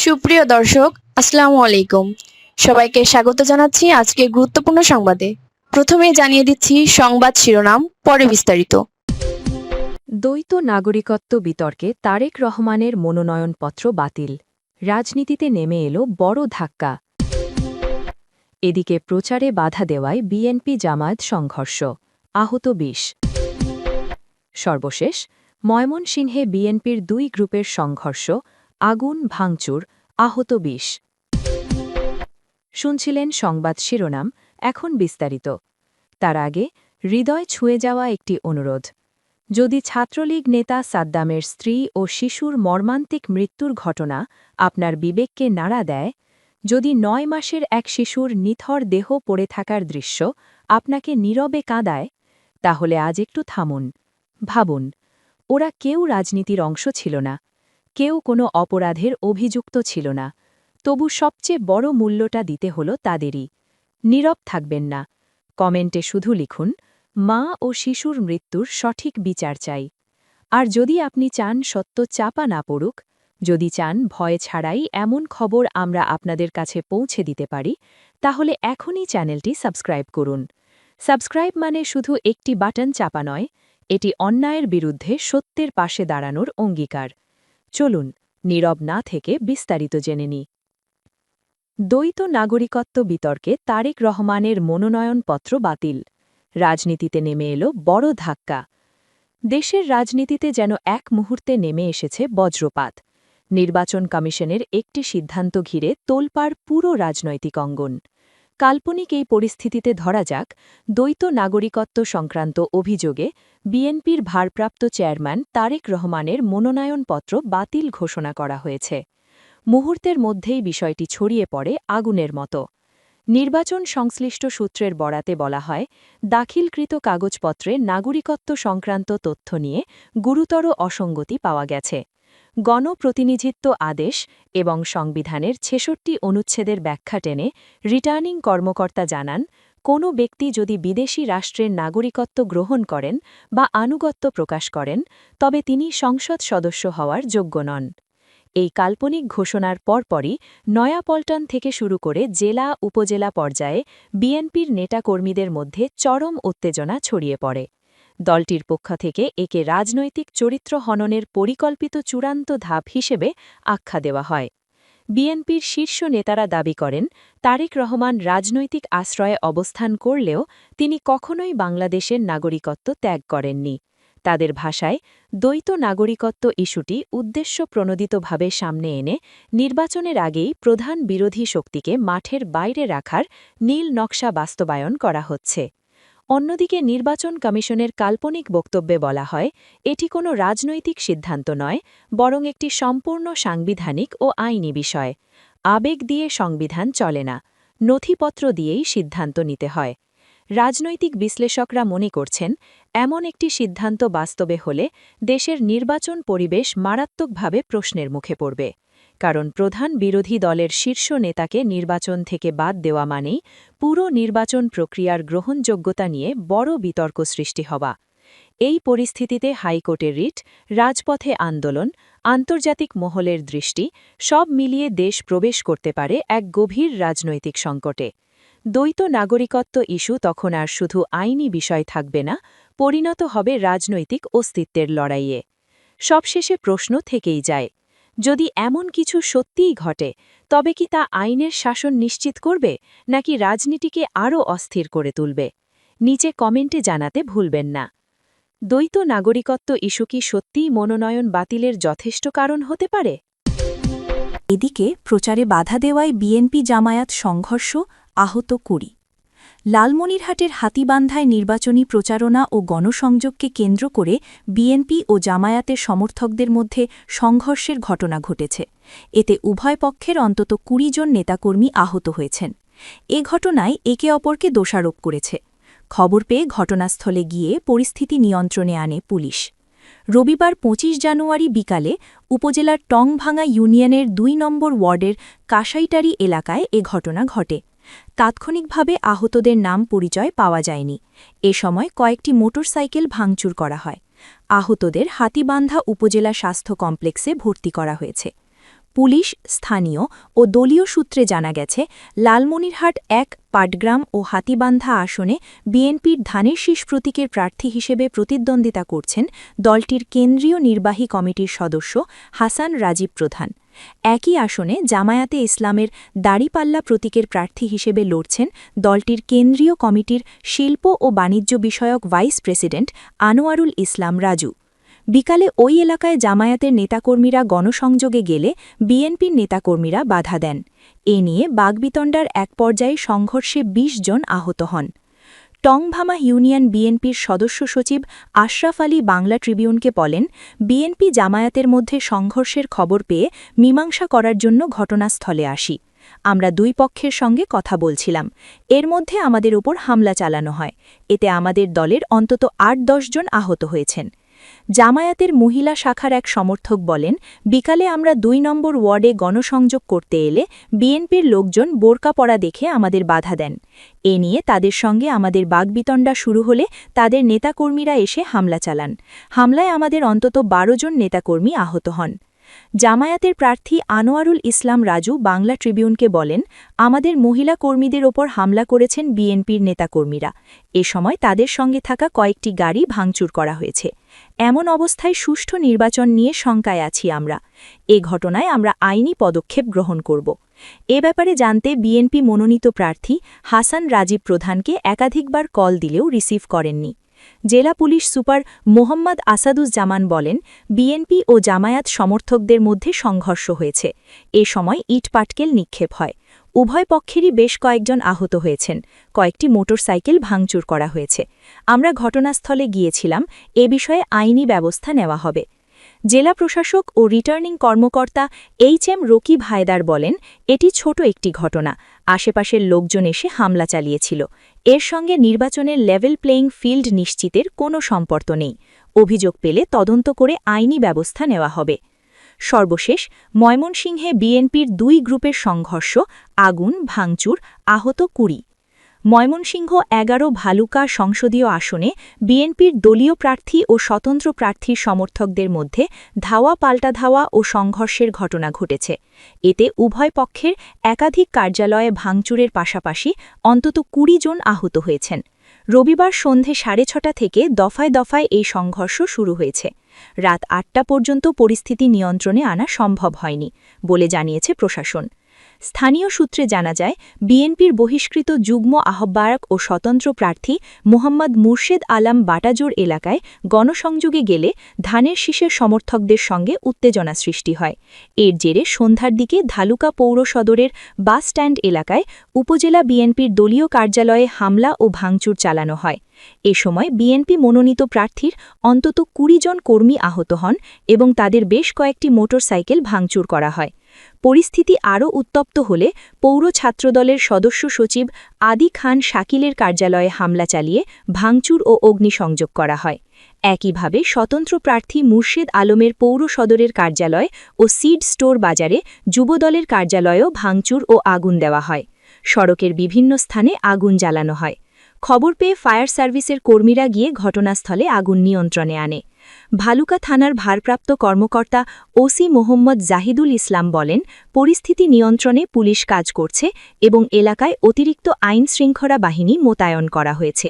সুপ্রিয় দর্শক, আসসালামু আলাইকুম। সবাইকে স্বাগত জানাচ্ছি আজকে গুরুত্বপূর্ণ সংবাদে। প্রথমেই জানিয়ে দিচ্ছি সংবাদ শিরোনাম, পরে বিস্তারিত। দ্বৈত নাগরিকত্ব বিতর্কে তারেক রহমানের মনোনয়নপত্র বাতিল। রাজনীতিতে নেমে এলো বড় ধাক্কা। এদিকে প্রচারে বাধা দেওয়ায় বিএনপি জামায়াত সংঘর্ষ, আহত ২০। সর্বশেষ ময়মনসিংহে বিএনপির দুই গ্রুপের সংঘর্ষ, আগুন ভাঙচুর, আহত ২০। শুনছিলেন সংবাদ শিরোনাম, এখন বিস্তারিত। তার আগে হৃদয় ছুঁয়ে যাওয়া একটি অনুরোধ। যদি ছাত্রলীগ নেতা সাদ্দামের স্ত্রী ও শিশুর মর্মান্তিক মৃত্যুর ঘটনা আপনার বিবেককে নাড়া দেয়, যদি ৯ মাসের এক শিশুর নিথর দেহ পড়ে থাকার দৃশ্য আপনাকে নীরবে কাঁদায়, তাহলে আজ একটু থামুন, ভাবুন। ওরা কেউ রাজনীতির অংশ ছিল না, কেউ কোনো অপরাধের অভিযুক্ত ছিল না, তবু সবচেয়ে বড় মূল্যটা দিতে হলো তাদেরই। নীরব থাকবেন না, কমেন্টে শুধু লিখুন, মা ও শিশুর মৃত্যুর সঠিক বিচার চাই। আর যদি আপনি চান সত্য চাপা না পড়ুক, যদি চান ভয় ছাড়াই এমন খবর আমরা আপনাদের কাছে পৌঁছে দিতে পারি, তাহলে এখনই চ্যানেলটি সাবস্ক্রাইব করুন। সাবস্ক্রাইব মানে শুধু একটি বাটন চাপা নয়, এটি অন্যায়ের বিরুদ্ধে সত্যের পাশে দাঁড়ানোর অঙ্গীকার। চলুন নীরব না থেকে বিস্তারিত জেনে নিই। দ্বৈত নাগরিকত্ব বিতর্কে তারেক রহমানের মনোনয়নপত্র বাতিল। রাজনীতিতে নেমে এলো বড় ধাক্কা। দেশের রাজনীতিতে যেন এক মুহূর্তে নেমে এসেছে বজ্রপাত। নির্বাচন কমিশনের একটি সিদ্ধান্ত ঘিরে তোলপাড় পুরো রাজনৈতিক অঙ্গন। কাল্পনিক এই পরিস্থিতিতে ধরা যাক, দ্বৈত নাগরিকত্ব সংক্রান্ত অভিযোগে বিএনপির ভারপ্রাপ্ত চেয়ারম্যান তারেক রহমানের মনোনয়নপত্র বাতিল ঘোষণা করা হয়েছে। মুহূর্তের মধ্যেই বিষয়টি ছড়িয়ে পড়ে আগুনের মতো। নির্বাচন সংশ্লিষ্ট সূত্রের বরাতে বলা হয়, দাখিলকৃত কাগজপত্রে নাগরিকত্ব সংক্রান্ত তথ্য নিয়ে গুরুতর অসঙ্গতি পাওয়া গেছে। গণপ্রতিনিধিত্ব আদেশ এবং সংবিধানের ৬৬ অনুচ্ছেদের ব্যাখ্যা টেনে রিটার্নিং কর্মকর্তা জানান, কোনো ব্যক্তি যদি বিদেশি রাষ্ট্রের নাগরিকত্ব গ্রহণ করেন বা আনুগত্য প্রকাশ করেন, তবে তিনি সংসদ সদস্য হওয়ার যোগ্য নন। এই কাল্পনিক ঘোষণার পরপরই নয়াপল্টন থেকে শুরু করে জেলা উপজেলা পর্যায়ে বিএনপির নেতাকর্মীদের মধ্যে চরম উত্তেজনা ছড়িয়ে পড়ে। দলটির পক্ষ থেকে একে রাজনৈতিক চরিত্র হননের পরিকল্পিত চূড়ান্ত ধাপ হিসেবে আখ্যা দেওয়া হয়। বিএনপির শীর্ষ নেতারা দাবি করেন, তারেক রহমান রাজনৈতিক আশ্রয়ে অবস্থান করলেও তিনি কখনোই বাংলাদেশের নাগরিকত্ব ত্যাগ করেননি। তাদের ভাষায়, দ্বৈত নাগরিকত্ব ইস্যুটি উদ্দেশ্যপ্রণোদিতভাবে সামনে এনে নির্বাচনের আগেই প্রধান বিরোধী শক্তিকে মাঠের বাইরে রাখার নীল নকশা বাস্তবায়ন করা হচ্ছে। অন্যদিকে নির্বাচন কমিশনের কাল্পনিক বক্তব্যে বলা হয়, এটি কোনো রাজনৈতিক সিদ্ধান্ত নয়, বরং একটি সম্পূর্ণ সাংবিধানিক ও আইনি বিষয়। আবেগ দিয়ে সংবিধান চলে না, নথিপত্র দিয়েই সিদ্ধান্ত নিতে হয়। রাজনৈতিক বিশ্লেষকরা মনে করছেন, এমন একটি সিদ্ধান্ত বাস্তবে হলে দেশের নির্বাচন পরিবেশ মারাত্মকভাবে প্রশ্নের মুখে পড়বে। কারণ প্রধান বিরোধী দলের শীর্ষ নেতাকে নির্বাচন থেকে বাদ দেওয়া মানেই পুরো নির্বাচন প্রক্রিয়ার গ্রহণযোগ্যতা নিয়ে বড় বিতর্ক সৃষ্টি হওয়া। এই পরিস্থিতিতে হাইকোর্টের রিট, রাজপথে আন্দোলন, আন্তর্জাতিক মহলের দৃষ্টি সব মিলিয়ে দেশ প্রবেশ করতে পারে এক গভীর রাজনৈতিক সংকটে। দ্বৈত নাগরিকত্ব ইস্যু তখন আর শুধু আইনি বিষয় থাকবে না, পরিণত হবে রাজনৈতিক অস্তিত্বের লড়াইয়ে। সবশেষে প্রশ্ন থেকেই যায়, যদি এমন কিছু সত্যিই ঘটে, তবে কি তা আইনের শাসন নিশ্চিত করবে, নাকি রাজনীতিকে আরও অস্থির করে তুলবে? নিচে কমেন্টে জানাতে ভুলবেন না। দ্বৈত নাগরিকত্ব ইস্যু কি সত্যিই মনোনয়ন বাতিলের যথেষ্ট কারণ হতে পারে? এদিকে প্রচারে বাধা দেওয়ায় বিএনপি জামায়াত সংঘর্ষ, আহত ২০। লালমনিরহাটের হাতীবান্ধায় নির্বাচনী প্রচারণা ও গণসংযোগকে কেন্দ্র করে বিএনপি ও জামায়াতের সমর্থকদের মধ্যে সংঘর্ষের ঘটনা ঘটেছে। এতে উভয় পক্ষের অন্তত ২০ জন নেতাকর্মী আহত হয়েছেন। এ ঘটনায় একে অপরকে দোষারোপ করেছে। খবর পেয়ে ঘটনাস্থলে গিয়ে পরিস্থিতি নিয়ন্ত্রণে আনে পুলিশ। রবিবার ২৫ জানুয়ারি বিকালে উপজেলার টংভাঙা ইউনিয়নের ২ নম্বর ওয়ার্ডের কাশাইটারি এলাকায় এ ঘটনা ঘটে। তাৎক্ষণিকভাবে আহতদের নাম পরিচয় পাওয়া যায়নি। এ সময় কয়েকটি মোটরসাইকেল ভাঙচুর করা হয়। আহতদের হাতীবান্ধা উপজেলা স্বাস্থ্য কমপ্লেক্সে ভর্তি করা হয়েছে। পুলিশ, স্থানীয় ও দলীয় সূত্রে জানা গেছে, লালমনিরহাট ১, পাটগ্রাম ও হাতীবান্ধা আসনে বিএনপির ধানের শীষ প্রতীকের প্রার্থী হিসেবে প্রতিদ্বন্দ্বিতা করছেন দলটির কেন্দ্রীয় নির্বাহী কমিটির সদস্য হাসান রাজীব প্রধান। একই আসনে জামায়াতে ইসলামের দাড়িপাল্লা প্রতীকের প্রার্থী হিসেবে লড়ছেন দলটির কেন্দ্রীয় কমিটির শিল্প ও বাণিজ্য বিষয়ক ভাইস প্রেসিডেন্ট আনোয়ারুল ইসলাম রাজু। বিকালে ওই এলাকায় জামায়াতের নেতাকর্মীরা গণসংযোগে গেলে বিএনপির নেতাকর্মীরা বাধা দেন। এ নিয়ে বাগবিতণ্ডার এক পর্যায়ে সংঘর্ষে ২০ জন আহত হন। টংভামা ইউনিয়ন বিএনপির সদস্য সচিব আশরাফ আলী বাংলা ট্রিবিউনকে বলেন, বিএনপি জামায়াতের মধ্যে সংঘর্ষের খবর পেয়ে মীমাংসা করার জন্য ঘটনাস্থলে আসি। আমরা দুই পক্ষের সঙ্গে কথা বলছিলাম। এর মধ্যে আমাদের উপর হামলা চালানো হয়। এতে আমাদের দলের অন্তত ৮-১০ জন আহত হয়েছেন। জামায়াতের মহিলা শাখার এক সমর্থক বলেন, বিকালে আমরা ২ নম্বর ওয়ার্ডে গণসংযোগ করতে এলে বিএনপির লোকজন বোরকা পরা দেখে আমাদের বাধা দেন। এ নিয়ে তাদের সঙ্গে আমাদের বাগবিতণ্ডা শুরু হলে তাদের নেতাকর্মীরা এসে হামলা চালান। হামলায় আমাদের অন্তত ১২ জন নেতাকর্মী আহত হন। জামায়াতের প্রার্থী আনোয়ারুল ইসলাম রাজু বাংলা ট্রিবিউনকে বলেন, আমাদের মহিলা কর্মীদের ওপর হামলা করেছেন বিএনপির নেতাকর্মীরা। এ সময় তাদের সঙ্গে থাকা কয়েকটি গাড়ি ভাঙচুর করা হয়েছে। এমন অবস্থায় সুষ্ঠু নির্বাচন নিয়ে শঙ্কায় আছি আমরা। এ ঘটনায় আমরা আইনি পদক্ষেপ গ্রহণ করব। এ ব্যাপারে জানতে বিএনপি মনোনীত প্রার্থী হাসান রাজীব প্রধানকে একাধিকবার কল দিলেও রিসিভ করেননি। জেলা পুলিশ সুপার মোহাম্মদ আসাদুজ্জামান বলেন, বিএনপি ও জামায়াত সমর্থকদের মধ্যে সংঘর্ষ হয়েছে। এ সময় ইটপাটকেল নিক্ষেপ হয়। উভয় পক্ষেরই বেশ কয়েকজন আহত হয়েছেন। কয়েকটি মোটরসাইকেল ভাঙচুর করা হয়েছে। আমরা ঘটনাস্থলে গিয়েছিলাম। এ বিষয়ে আইনি ব্যবস্থা নেওয়া হবে। জেলা প্রশাসক ও রিটার্নিং কর্মকর্তা এইচ.এম. রকিব হায়দার বলেন, এটি ছোট একটি ঘটনা। আশেপাশের লোকজন এসে হামলা চালিয়েছিল। এর সঙ্গে নির্বাচনের লেভেল প্লেয়িং ফিল্ড নিশ্চিতের কোনো সম্পর্ক নেই। অভিযোগ পেলে তদন্ত করে আইনি ব্যবস্থা নেওয়া হবে। সর্বশেষ ময়মনসিংহে বিএনপির ২ গ্রুপের সংঘর্ষ, আগুন, ভাঙচুর, আহত ২০। ময়মনসিংহ ১১ ভালুকা সংসদীয় আসনে বিএনপির দলীয় প্রার্থী ও স্বতন্ত্র প্রার্থীর সমর্থকদের মধ্যে ধাওয়া পাল্টা ধাওয়া ও সংঘর্ষের ঘটনা ঘটেছে। এতে উভয় পক্ষের একাধিক কার্যালয়ে ভাঙচুরের পাশাপাশি অন্তত ২০ জন আহত হয়েছেন। রবিবার সন্ধে ৬:৩০ থেকে দফায় দফায় এই সংঘর্ষ শুরু হয়েছে। রাত ৮টা পর্যন্ত পরিস্থিতি নিয়ন্ত্রণে আনা সম্ভব হয়নি বলে জানিয়েছে প্রশাসন। স্থানীয় সূত্রে জানা যায়, বিএনপির বহিষ্কৃত যুগ্ম আহ্বায়ক ও স্বতন্ত্র প্রার্থী মোহাম্মদ মুর্শেদ আলম বাটাজোর এলাকায় গণসংযোগে গেলে ধানের শীষের সমর্থকদের সঙ্গে উত্তেজনা সৃষ্টি হয়। এর জেরে সন্ধ্যার দিকে ধালুকা পৌর সদরের বাস স্ট্যান্ড এলাকায় উপজেলা বিএনপির দলীয় কার্যালয়ে হামলা ও ভাঙচুর চালানো হয়। এ সময় বিএনপি মনোনীত প্রার্থীর অন্তত ২০ জন কর্মী আহত হন এবং তাদের বেশ কয়েকটি মোটরসাইকেল ভাঙচুর করা হয়। পরিস্থিতি আরও উত্তপ্ত হলে পৌর ছাত্রদলের সদস্য সচিব আদি খান শাকিলের কার্যালয়ে হামলা চালিয়ে ভাঙচুর ও অগ্নিসংযোগ করা হয়। একইভাবে স্বতন্ত্র প্রার্থী মুর্শেদ আলমের পৌর সদরের কার্যালয় ও সিড স্টোর বাজারে যুবদলের কার্যালয়েও ভাঙচুর ও আগুন দেওয়া হয়। সড়কের বিভিন্ন স্থানে আগুন জ্বালানো হয়। খবর পেয়ে ফায়ার সার্ভিসের কর্মীরা গিয়ে ঘটনাস্থলে আগুন নিয়ন্ত্রণে আনে। ভালুকা থানার ভারপ্রাপ্ত কর্মকর্তা ওসি মোহাম্মদ জাহিদুল ইসলাম বলেন, পরিস্থিতি নিয়ন্ত্রণে পুলিশ কাজ করছে এবং এলাকায় অতিরিক্ত আইন শৃঙ্খলা বাহিনী মোতায়েন করা হয়েছে।